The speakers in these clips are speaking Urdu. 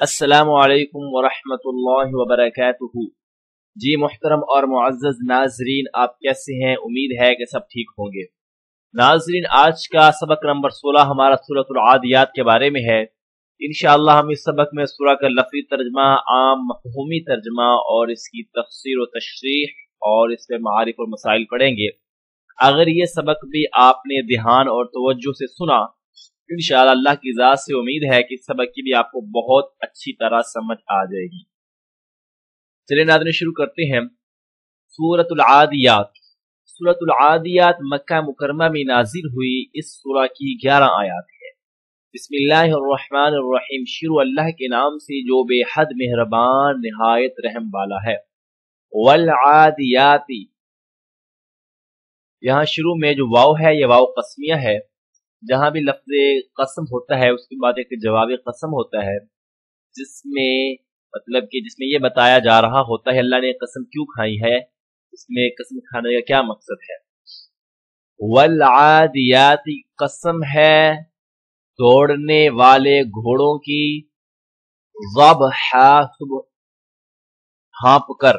السلام علیکم ورحمۃ اللہ وبرکاتہ۔ جی محترم اور معزز ناظرین، آپ کیسے ہیں؟ امید ہے کہ سب ٹھیک ہوں گے۔ ناظرین، آج کا سبق نمبر 16 ہمارا سورۃ العادیات کے بارے میں ہے۔ انشاءاللہ ہم اس سبق میں سورہ کا لفظی ترجمہ، عام مفہومی ترجمہ اور اس کی تفسیر و تشریح اور اس کے معارف اور مسائل پڑھیں گے۔ اگر یہ سبق بھی آپ نے دھیان اور توجہ سے سنا، انشاءاللہ اللہ کی ذات سے امید ہے کہ سبق کی بھی آپ کو بہت اچھی طرح سمجھ آ جائے گی۔ چلیں ناظرین، شروع کرتے ہیں۔ سورۃ العادیات۔ سورۃ العادیات مکہ مکرمہ میں نازل ہوئی۔ اس سورہ کی 11 آیات ہیں۔ بسم اللہ الرحمن الرحیم، شروع اللہ کے نام سے جو بے حد مہربان نہایت رحم والا ہے۔ والعادیات، یہاں شروع میں جو واو ہے یہ واو قسمیہ ہے۔ جہاں بھی لفظ قسم ہوتا ہے اس کے بعد ایک جواب قسم ہوتا ہے، جس میں مطلب کہ جس میں یہ بتایا جا رہا ہوتا ہے اللہ نے قسم کیوں کھائی ہے، اس میں قسم کھانے کا کیا مقصد ہے۔ والعادیات، قسم ہے دوڑنے والے گھوڑوں کی، ضبحا، صبح ہانپ کر۔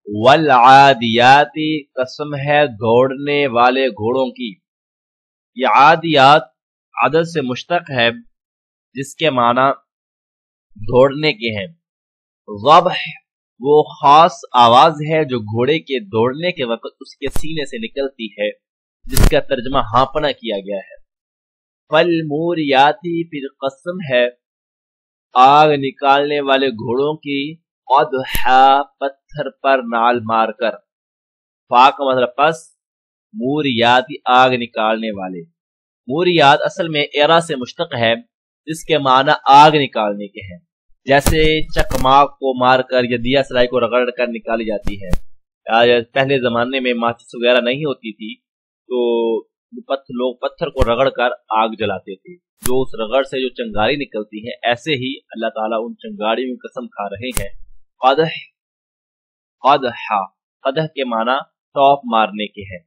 والعادیات، قسم ہے دوڑنے والے گھوڑوں کی۔ یہ عادیات عدد سے مشتق ہے جس کے معنی دوڑنے کے ہیں۔ ضبح وہ خاص آواز ہے جو گھوڑے کے دوڑنے کے وقت اس کے سینے سے نکلتی ہے، جس کا ترجمہ ہانپنا کیا گیا ہے۔ فالموریاتی، پھر قسم ہے آگ نکالنے والے گھوڑوں کی، قدحا، پتھر پر نال مار کر۔ فا کا مطلب پس، موریاتی آگ نکالنے والے۔ موریات اصل میں ایرا سے مشتق ہے جس کے معنی آگ نکالنے کے ہیں، جیسے چکماق کو مار کر یا دیا سلائی کو رگڑ کر نکالی جاتی ہے۔ پہلے زمانے میں ماچس وغیرہ نہیں ہوتی تھی تو لوگ پتھر کو رگڑ کر آگ جلاتے تھے، جو اس رگڑ سے جو چنگاری نکلتی ہے، ایسے ہی اللہ تعالیٰ ان چنگاریوں کی قسم کھا رہے ہیں۔ قدح، قدحا، قدح کے معنی ٹوپ مارنے کے ہیں،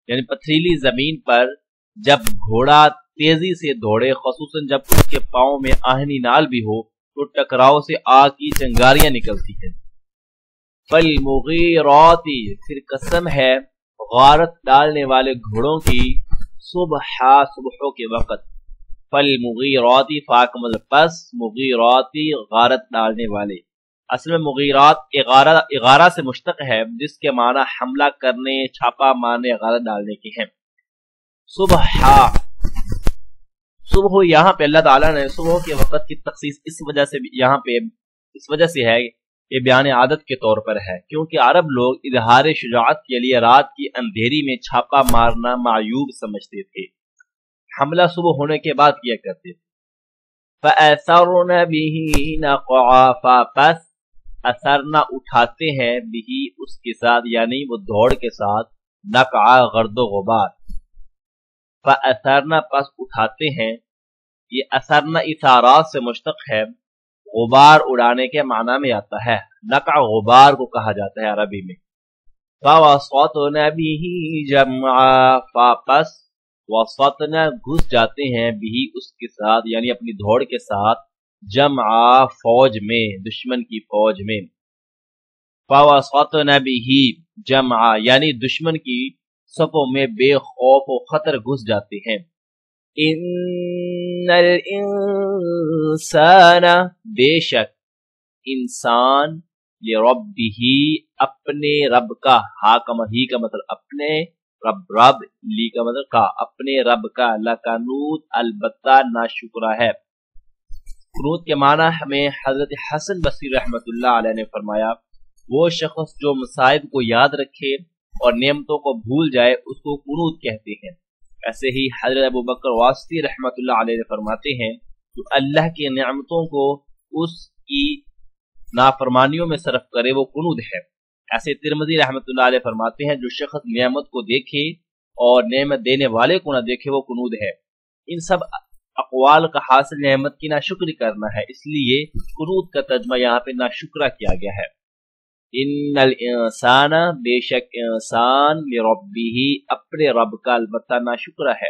یعنی پتھریلی زمین پر جب گھوڑا تیزی سے دوڑے، خصوصاً جب اس کے پاؤں میں آہنی نال بھی ہو، تو ٹکراؤ سے آگ کی چنگاریاں نکلتی ہیں۔ فالمغیرات، پھر قسم ہے غارت ڈالنے والے گھوڑوں کی، صبحا، صبحوں کے وقت۔ فالمغیرات، فاکمل پس، مغیرات غارت ڈالنے والے۔ اصل میں مغیرات اغارہ سے مشتق ہے جس کے معنی حملہ کرنے، چھاپا مارنے، غارت ڈالنے کے ہیں۔ صبحا، صبح یہاں پہ اللہ تعالیٰ نے صبح کے وقت کی تخصیص اس وجہ سے یہاں پہ اس وجہ سے ہے، یہ بیان عادت کے طور پر ہے، کیونکہ عرب لوگ اظہار شجاعت کے لیے رات کی اندھیری میں چھاپا مارنا معیوب سمجھتے تھے، حملہ صبح ہونے کے بعد کیا کرتے تھے۔ فَأَثَرْنَ بِهِ نَقْعًا، پس اثرنا اٹھاتے ہیں، بھی اس کے ساتھ، یعنی وہ دوڑ کے ساتھ، نقعا، غرد و غبار۔ فَأَثَرْنَ، پس اٹھاتے ہیں۔ یہ اثرنا اثارات سے مشتق ہے، غبار اڑانے کے معنی میں آتا ہے۔ نقع غبار کو کہا جاتا ہے عربی میں۔ فَوَسَطْنَ بِهِ جَمْعًا، پس وسطنا گھس جاتے ہیں، بھی اس کے ساتھ، یعنی اپنی دوڑ کے ساتھ، جمعا، فوج میں، دشمن کی فوج میں۔ فَوَسَطْنَ بِهِ جمعا، یعنی دشمن کی صفوں میں بے خوف و خطر گھس جاتے ہیں۔ ان الانسان، بے شک انسان، لربہ، اپنے رب کا، ہا کا مطلب اپنے رب، لی کا مطلب کا، اپنے رب کا، لکنود، البتہ ناشکرہ ہے۔ قنوت کے معنی ہمیں حضرت حسن بصری رحمت اللہ علیہ نے فرمایا، وہ شخص جو مصائب کو یاد رکھے اور نعمتوں کو بھول جائے اس کو قنوت کہتے ہیں۔ ایسے ہی حضرت ابو بکر واسطی رحمت اللہ علیہ فرماتے ہیں جو اللہ کی نعمتوں کو اس کی نافرمانیوں میں صرف کرے وہ قنوت ہے۔ ایسے ترمذی رحمت اللہ علیہ فرماتے ہیں جو شخص نعمت کو دیکھے اور نعمت دینے والے کو نہ دیکھے وہ قنوت ہے۔ ان سب اقوال کا حاصل نعمت کی ناشکری کرنا ہے، اس لیے قنوت کا ترجمہ یہاں پہ ناشکرہ کیا گیا ہے۔ ان الانسان، بے شک انسان، لربہ، اپنے رب کا البتہ ناشکرہ ہے۔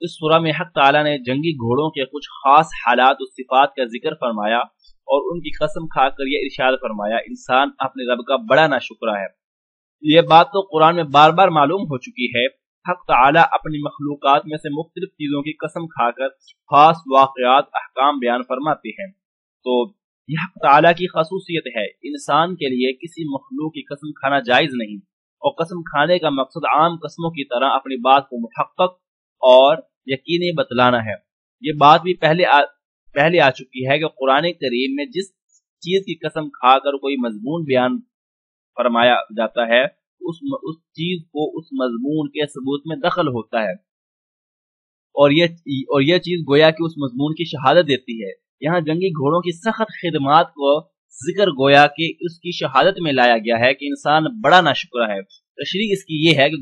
اس سورہ میں حق تعالیٰ نے جنگی گھوڑوں کے کچھ خاص حالات و صفات کا ذکر فرمایا اور ان کی قسم کھا کر یہ ارشاد فرمایا انسان اپنے رب کا بڑا ناشکرا ہے۔ یہ بات تو قرآن میں بار بار معلوم ہو چکی ہے۔ حق تعالیٰ اپنی مخلوقات میں سے مختلف چیزوں کی قسم کھا کر خاص واقعات احکام بیان فرماتے ہیں، تو یہ حق تعالیٰ کی خصوصیت ہے۔ انسان کے لیے کسی مخلوق کی قسم کھانا جائز نہیں، اور قسم کھانے کا مقصد عام قسموں کی طرح اپنی بات کو محقق اور یقینی بتلانا ہے۔ یہ بات بھی پہلے آ چکی ہے کہ قرآن کریم میں جس چیز کی قسم کھا کر کوئی مضمون بیان فرمایا جاتا ہے اس چیز کو اس مضمون کے ثبوت میں دخل ہوتا ہے، اور یہ چیز گویا کہ اس مضمون کی شہادت دیتی ہے۔ یہاں جنگی گھوڑوں کی سخت خدمات کو ذکر گویا کہ اس کی شہادت میں لایا گیا ہے کہ انسان بڑا ناشکرا ہے۔ تشریح اس کی یہ ہے کہ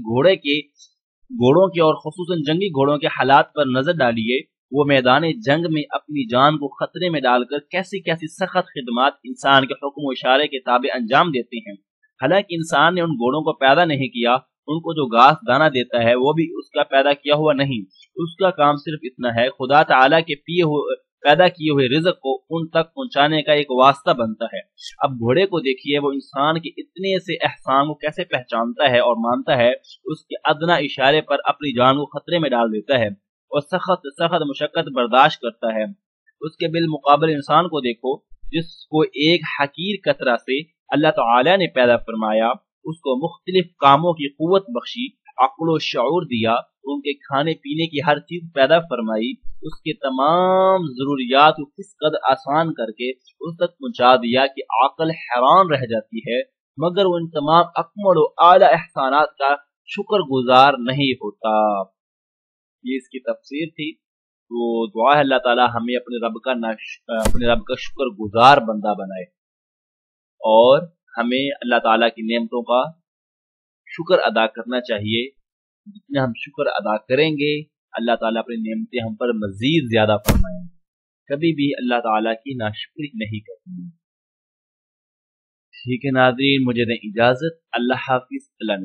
گھوڑوں کے اور خصوصاً جنگی گھوڑوں کے حالات پر نظر ڈالیے، وہ میدان جنگ میں اپنی جان کو خطرے میں ڈال کر کیسی کیسی سخت خدمات انسان کے حکم و اشارے کے تابع انجام دیتے ہیں۔ حالانکہ انسان نے ان گھوڑوں کو پیدا نہیں کیا، ان کو جو گھاس دانا دیتا ہے وہ بھی اس کا پیدا کیا ہوا نہیں، اس کا کام صرف اتنا ہے خدا تعالیٰ کے پیدا کیے ہوئے رزق کو ان تک پہنچانے کا ایک واسطہ بنتا ہے۔ اب گھوڑے کو دیکھیے، وہ انسان کے اتنے سے احسان کو کیسے پہچانتا ہے اور مانتا ہے، اس کے ادنا اشارے پر اپنی جان کو خطرے میں ڈال دیتا ہے اور سخت مشقت برداشت کرتا ہے۔ اس کے بالمقابل انسان کو دیکھو، جس کو ایک حقیر قطرہ سے اللہ تعالیٰ نے پیدا فرمایا، اس کو مختلف کاموں کی قوت بخشی، عقل و شعور دیا، ان کے کھانے پینے کی ہر چیز پیدا فرمائی، اس کے تمام ضروریات کو کس قدر آسان کر کے اس تک پہنچا دیا کہ عقل حیران رہ جاتی ہے، مگر وہ ان تمام اکمل و اعلیٰ احسانات کا شکر گزار نہیں ہوتا۔ یہ اس کی تفسیر تھی۔ تو دعا ہے اللہ تعالی ہمیں اپنے رب کا شکر گزار بندہ بنائے، اور ہمیں اللہ تعالیٰ کی نعمتوں کا شکر ادا کرنا چاہیے۔ جتنا ہم شکر ادا کریں گے اللہ تعالیٰ اپنی نعمتیں ہم پر مزید زیادہ فرمائیں گے، کبھی بھی اللہ تعالیٰ کی ناشکری نہیں کرنی۔ ٹھیک ہے ناظرین، مجھے دیں اجازت۔ اللہ حافظ۔ اللہ